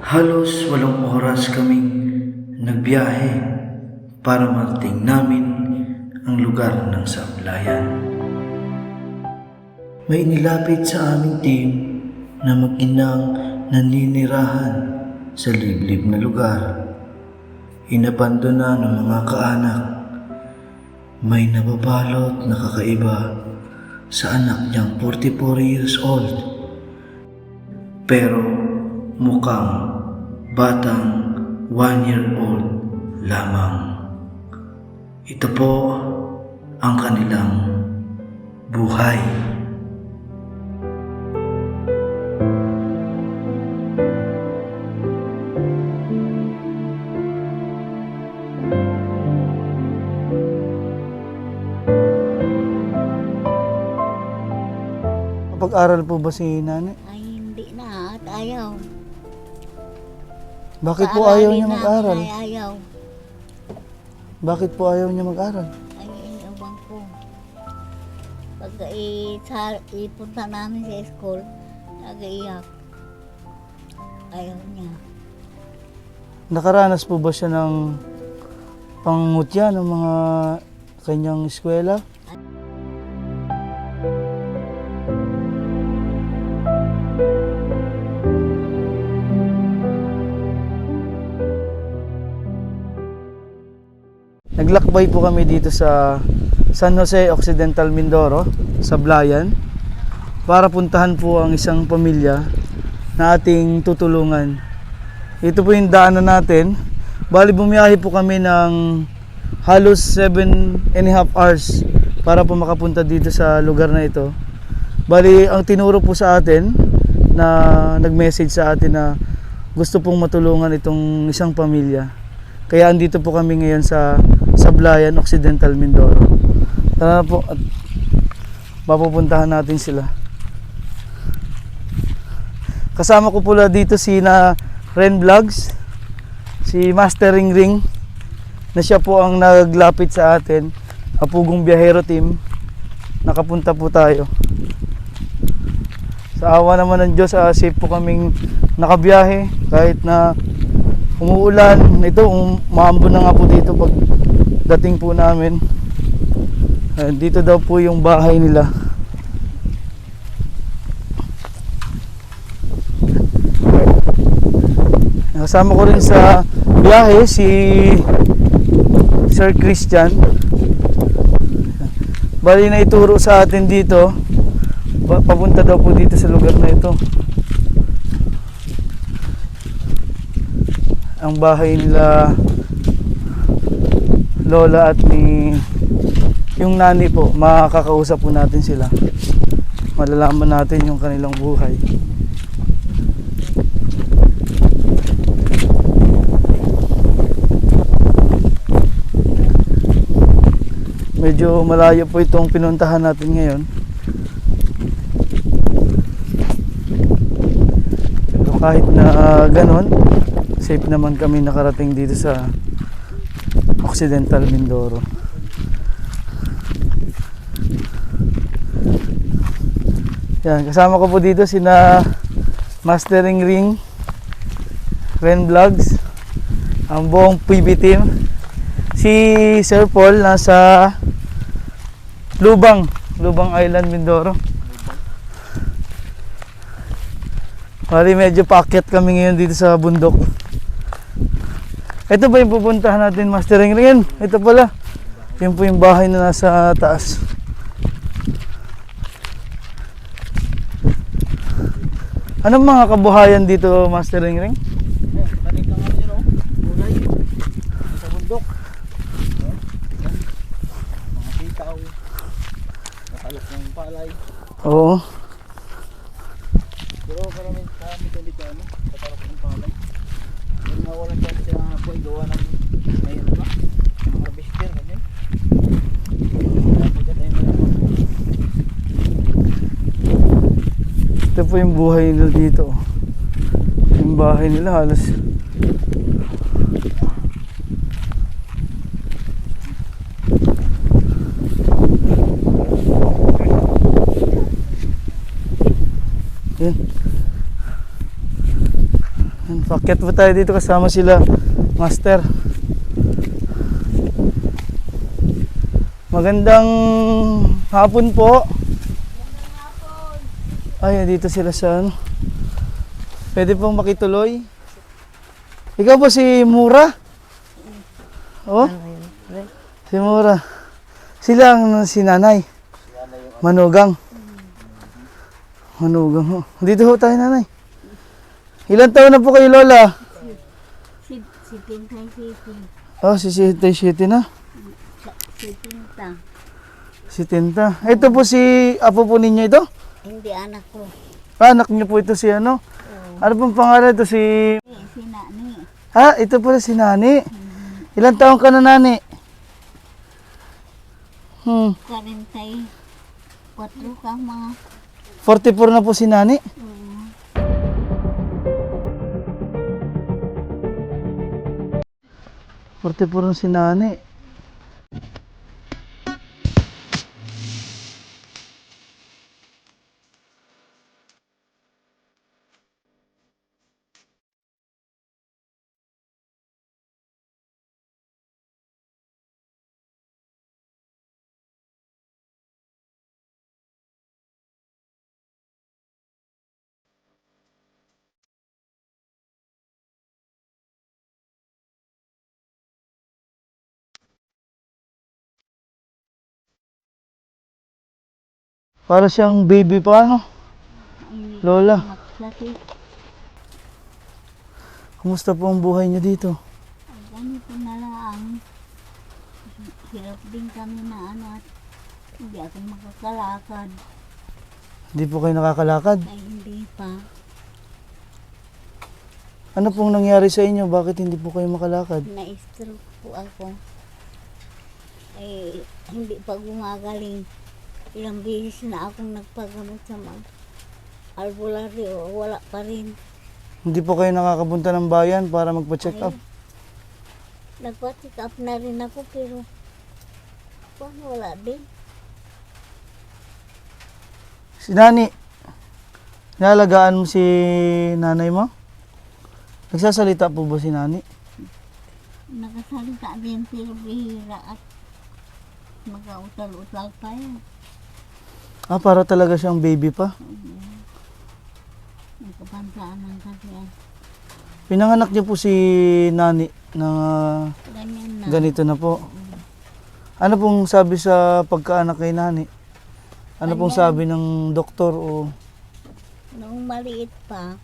Halos 8 oras kaming nagbiyahe para marating namin ang lugar ng sablayan. May inilapit sa aming team na mag-inang naninirahan sa liblib na lugar. Inabandona ng mga kaanak. May nababalot na kakaiba sa anak niyang 44 years old. Pero mukhang batang 1-year-old lamang. Ito po ang kanilang buhay. Pag-aral po ba si nanay? Ay, hindi na at ayaw. Bakit po ayaw niya Paaralin mag-aral? namin ay ayaw. Bakit po ayaw niya mag-aral? Ay, inabang ko. Pagka ipunta namin sa school, nag-iyak. Ayaw niya. Nakaranas po ba siya ng pangungutya ng mga kanyang eskwela? Naglakbay po kami dito sa San Jose Occidental Mindoro, sa Sablayan, para puntahan po ang isang pamilya na ating tutulungan. Ito po yung daanan natin. Bali bumiyahe po kami ng halos 7.5 hours para po makapunta dito sa lugar na ito. Bali ang tinuro po sa atin na nag-message sa atin na gusto pong matulungan itong isang pamilya. Kaya andito po kami ngayon sa Sablayan, Occidental Mindoro. Tara po at mapupuntahan natin sila. Kasama ko pula dito si Ren Vlogs, si Master Ring, na siya po ang naglapit sa atin, Apugong Biyahero Team. Nakapunta po tayo. Sa awa naman ng Diyos, safe po kaming nakabiyahe kahit na umuulan. Ito, maambon na nga po dito pag dating po namin. Dito daw po yung bahay nila. Kasama ko rin sa biyahe si Sir Christian. Bali na ituro sa atin dito. Papunta daw po dito sa lugar na ito. Ang bahay nila lola at ni yung nani po. Makakausap po natin sila. Malalaman natin yung kanilang buhay. Medyo malayo po itong pinuntahan natin ngayon. Pero kahit na ganon, safe naman kami nakarating dito sa Occidental Mindoro. Yan, kasama ko po dito sina Master Ring, Ren Vlogs, ang buong PB team. Si Sir Paul nasa Lubang Island, Mindoro. Bali medyo paakyat kami ngayon dito sa bundok. Ito ba yung pupuntahan natin, Master Ring? Ito pala. Yan po yung bahay na nasa taas. Anong mga kabuhayan dito, Master Ring? Kanina nga yun, gulay sa bundok. Mga sitaw, nakalok ng palay. Oo. Pero karami dito, nakalok ng palay. Yung nawalan dyan sa po, gawa ng may ano ba? Mga harvester, ganyan. Ito po yung buhay nila dito. Yung bahay nila halos yan. Pakyat po tayo dito kasama sila, Master. Magandang hapon po. Ay, dito sila sa ano. Pwede pong makituloy. Ikaw po si Mura? Oh? Si Mura. Sila ang si Nanay. Manugang. Manugang ho. Dito ho tayo, Nanay. Ilan taon na po kayo, Lola? Si Tintay City. Oh, si City na. Si Tinta. Si Tinta. Ito po si apo po ninyo ito? Hindi anak ko. Anak niyo po ito si ano? Ano pong pangalan ito si... Si Nani. Ha? Ito pala si Nani. Ilan taon ka na, Nani? 44 ka mga. 44 na po si Nani. Oo. 44 na si Nani. Para siyang baby pa, no? Ay, Lola, maklati. kumusta po ang buhay niyo dito? Ay, ganito na lang. Hirap din kami na ano at hindi ako makakalakad. Hindi po kayo nakakalakad. Ay, hindi pa. Ano pong nangyari sa inyo? Bakit hindi po kayo makalakad? Na-stroke po ako. Ay, hindi pa gumagaling. Ilang beses na akong nagpagamot sa mga albularyo. Wala pa rin. Hindi po kayo nakakapunta ng bayan para magpa-check up? Nagpa-check up na rin ako pero wala din. Si Nani, nalagaan mo si nanay mo? Nagsasalita po ba si Nani? Nakasalita din pero bihira at mag-utal-utal pa yan. Ah, para talaga siyang baby pa. Nagkapantaan ng kanya. Pinanganak niyo po si Nani na Ganyan na. ganito na po. Ano pong sabi sa pagkaanak kay Nani? Ano pong Ganyan. sabi ng doktor o Noong maliit pa,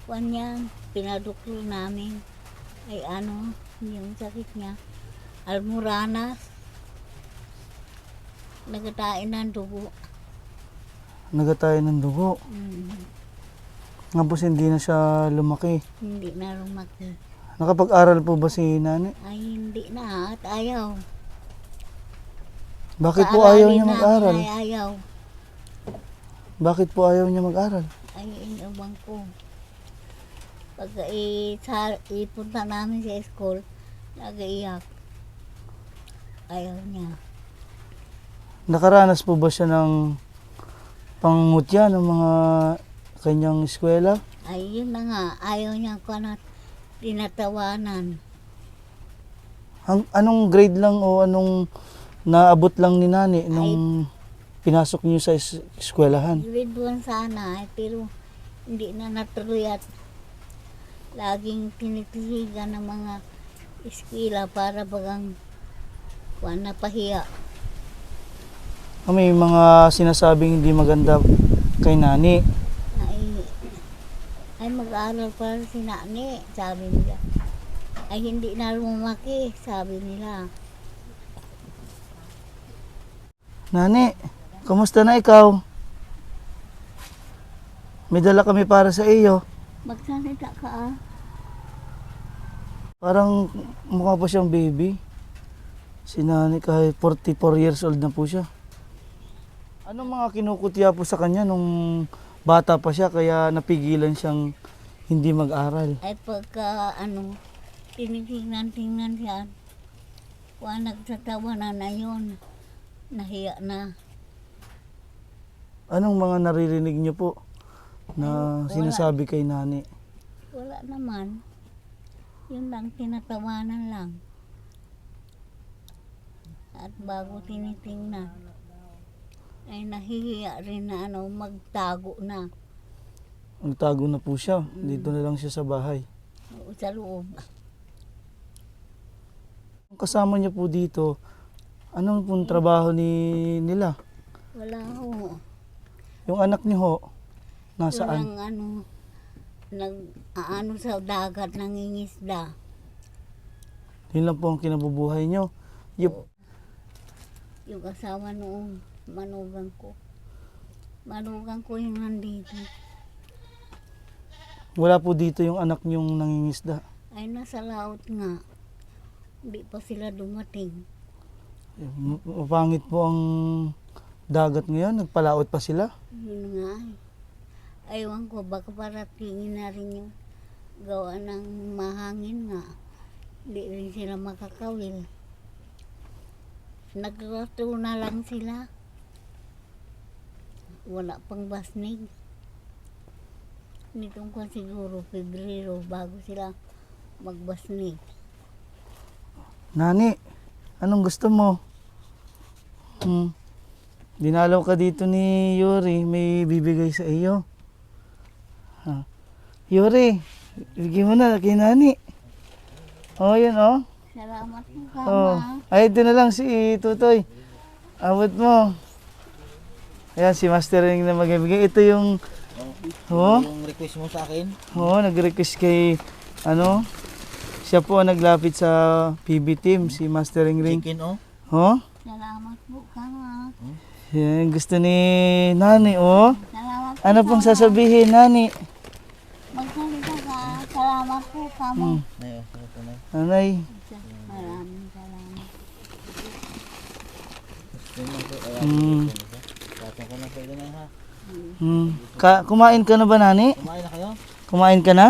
kanyan, pinaduklo namin. Ay ano, yung sakit niya. Almoranas. Nagatain ng dugo. nagatay ng dugo? Tapos hindi na siya lumaki. Hindi na lumaki. Nakapag-aral po ba si Nani? Ay hindi na at ayaw. Bakit po ayaw niya Paaralin mag-aral? namin ay ayaw. Bakit po ayaw niya mag-aral? Ay inabang ko. Pag ipunta namin sa school, nag-iyak. Ayaw niya. Nakaranas po ba siya ng pangungutya ng mga kanyang eskwela? Ay yun na nga, ayaw niya ko na tinatawanan. Anong grade lang o anong naabot lang ni Nani nung pinasok niyo sa eskwelahan? Grade 1 sana, pero hindi na natuloy at laging tinitisigan ng mga eskwela para bagang kuwan na pahiya. May mga sinasabing hindi maganda kay Nani. Ay mag-aaral pa rin si Nani, sabi nila. Ay hindi na lumaki, sabi nila. Nani, kamusta na ikaw? May dala kami para sa iyo. Magsalita ka ah. Parang mukha pa siyang baby. Si Nani kahit 44 years old na po siya. Anong mga kinukutya po sa kanya nung bata pa siya kaya napigilan siyang hindi mag-aral? Ay pagka ano, tinitingnan siya, kuwan nagsatawa na yun. Nahiya na. Anong mga naririnig niyo po na Ay, wala. sinasabi kay Nani? Wala naman. Yun lang, tinatawanan lang. At bago tinitingnan, ay nahihiya rin na magtago na Nagtago na po siya. Dito na lang siya sa bahay. sa loob. Kasama niya po dito, anong pong trabaho nila? Wala ho. Yung anak niyo ho, nasaan? Walang sa dagat, nangingisda. Yun lang po ang kinabubuhay niyo. Yung asawa noong manugang ko. Manugang ko yung nandito. Wala po dito yung anak niyong nangingisda. Ay nasa laot nga. Hindi pa sila dumating. Mapangit po ang dagat ngayon, nagpalaot pa sila. Yun nga ay. Aywan ko, baka paratingin na rin yung gawa ng mahangin nga. Hindi rin sila makakawil. Nagrato na lang sila. Wala pang basnig. Nitong ko siguro, Pebrero, bago sila magbasnig. Nani, anong gusto mo? Dinalaw ka dito ni Yuri, may bibigay sa iyo. Yuri, bigyan mo na kay Nani. Oh, yun oh. Salamat po, Oh. Kama. Ay, ito na lang si Tutoy. Abot mo. Ayan, si Master Ring na magbibigay. Ito yung, Yung request mo sa akin. nag-request kay, siya po ang naglapit sa PB team, si Master Ring. Chicken oh. Salamat po, Kama. Yan, gusto ni Nani, Salamat po, Ano pong Kama. sasabihin, Nani? Magsalita ka. Salamat po, Kama. Ayun, ito na. Nanay, Maraming salamat. Tatang ko na sa ito na ha. kumain ka na ba, Nani? Kumain na kayo? Kumain ka na?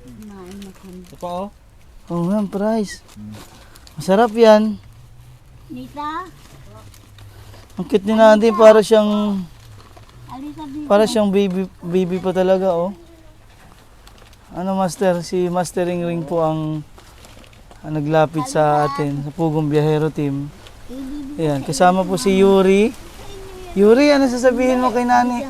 Kumain na kami. Ito pa oh. Oh, yan, price. Masarap yan. Nita, Ang cute ni Nani, para siyang, alika dito. baby pa talaga, oh. Master, si Master Ring po ang naglapit sa atin, sa Pugong Biyahero Team. Ayan, kasama po si Yuri. Yuri, ano sasabihin mo kay Nani?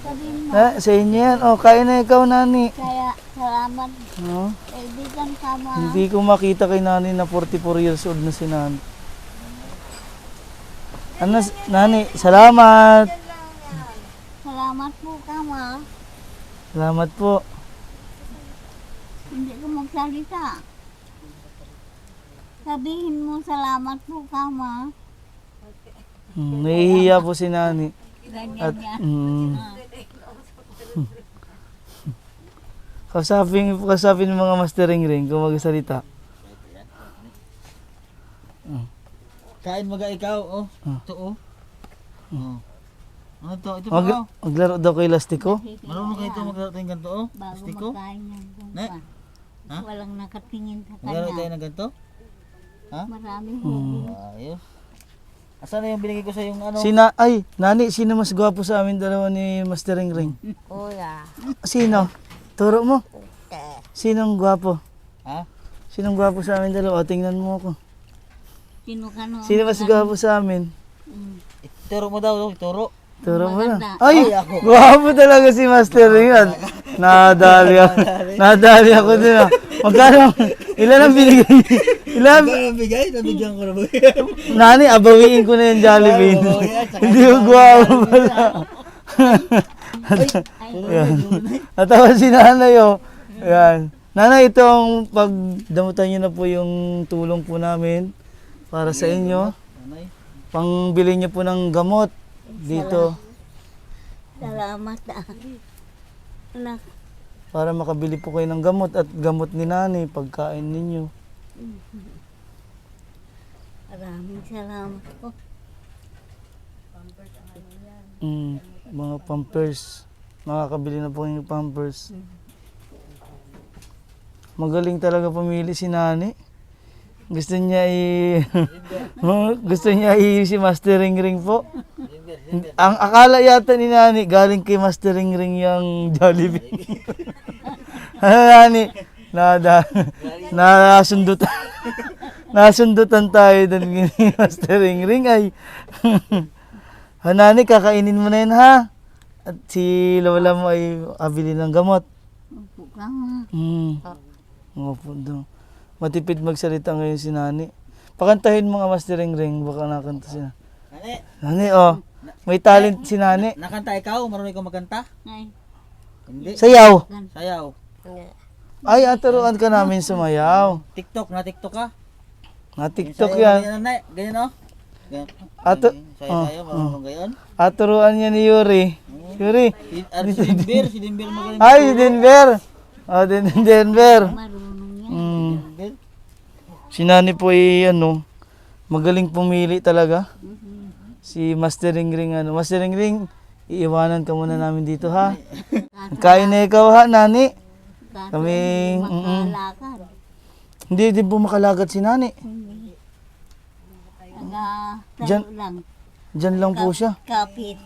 Sabihin mo, Sa inyo yan. Oh, kain na ikaw, Nani. kaya salamat. Oh, Kaibigan, Kama. hindi ko makita kay Nani na 44 years old na si Nani. Nani, salamat. Salamat po, Kama. Salamat po. Hindi ko magsalita. Sabihin mo, salamat po, Kama. Nahihiya po si Nani. Ganyan At, yan. kausapin ng mga Master Ring kung magsalita. Kain maga ikaw oh. Ito oh. Ano to? Ito pa oh. Maglaro daw kay Lastiko. Marunong kayo ito maglaro tayong ganito oh. Bago Astiko. magkain yan. Ne? Ha? Walang nakatingin sa Maglaro tayo kanya. ng ganito? Ha? Maraming hubo. Ayos. Asan na yung binigay ko sa yung ano? Nani, sino mas gwapo sa amin dalawa ni Master Ring? Kuya. Sino? Turo mo. Sinong gwapo? Ha? Sinong gwapo sa amin dalawa? O, tingnan mo ako. Sino ka no? Sino mas gwapo sa amin? Ituro mo daw, ituro. Turo mo na. Maganda. Ay, Ay, ako. gwapo talaga si Master Ring. Nadali ako din. Magkano? Ilan ang binigay? Ilan? Nabigay? Nabigyan ko na ba? Nani, abawiin ko na yung Jollibee. Hindi ko gwapo pala. Yan. Natawa si nanay, oh. Yan. Nanay, itong pagdamutan niyo na po yung tulong po namin para sa inyo. Nanay. Pangbili niyo po ng gamot dito Salamat anak. para makabili po kayo ng gamot at gamot ni nanay pagkain ninyo. Maraming salamat po. Mga pampers. Makakabili na po kayo ng pampers. Magaling talaga pumili si nani. Gusto niya gusto niya si Master Ring Ring po. Ang akala yata ni Nani galing kay Master Ring Ring yung Jollibee. Ano Nani? Nasundutan. Nasundutan tayo doon ni Master Ring Ring ay. Nani, kakainin mo na yun ha. At si lola mo ay abili ng gamot. Opo ka nga. Opo daw. Matipid magsalita ngayon si Nani. Pakantahin mo nga Master Ring Ring, baka nakanta siya. Nani, Nani, oh. May talent si Nani. nakanta ikaw? Marunong ikaw magkanta? Ay, Hindi. Sayaw. Sayaw. Ay, aturuan ka namin sumayaw. TikTok, na TikTok ka? Na TikTok Sayaw, yan. Ganyan, Nanay. Ganyan, oh. Ganyan. Sayaw, marunong gayon. Aturuan niya ni Yuri. Yuri. Si Denver magaling. Ay, si Denver. Oh, Denver. marunong yan. Denver. Si Nani po ay magaling pumili talaga. Si Master Ring Ring Master Ring Ring, iiwanan ka muna namin dito ha. Kain na ikaw ha, Nani. Kaso Kami- makalakad. Hindi din po makalagad si Nani. Hindi. Tayo Diyan- lang. Diyan lang po siya. Kapit.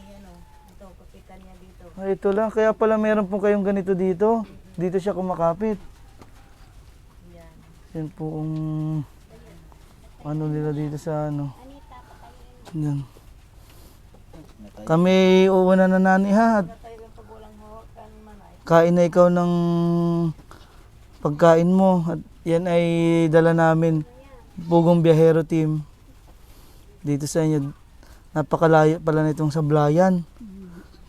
Ay, ito lang. Kaya pala meron po kayong ganito dito. Dito siya kumakapit. Yan po ang nila dito sa Yan. Kami uuna na Nani ha. Kain na ikaw ng pagkain mo. At yan ay dala namin. Pugong Biyahero Team. Dito sa inyo. Napakalayo pala nitong Sablayan.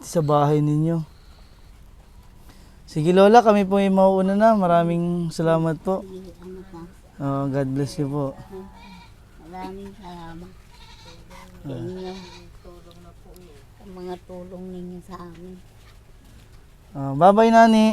Sa bahay ninyo. Sige Lola, kami po ay mauuna na. Maraming salamat po. Sige, ano ka. God bless you po. Maraming salamat sa inyo. Sa mga tulong ninyo sa amin. Bye-bye Nani.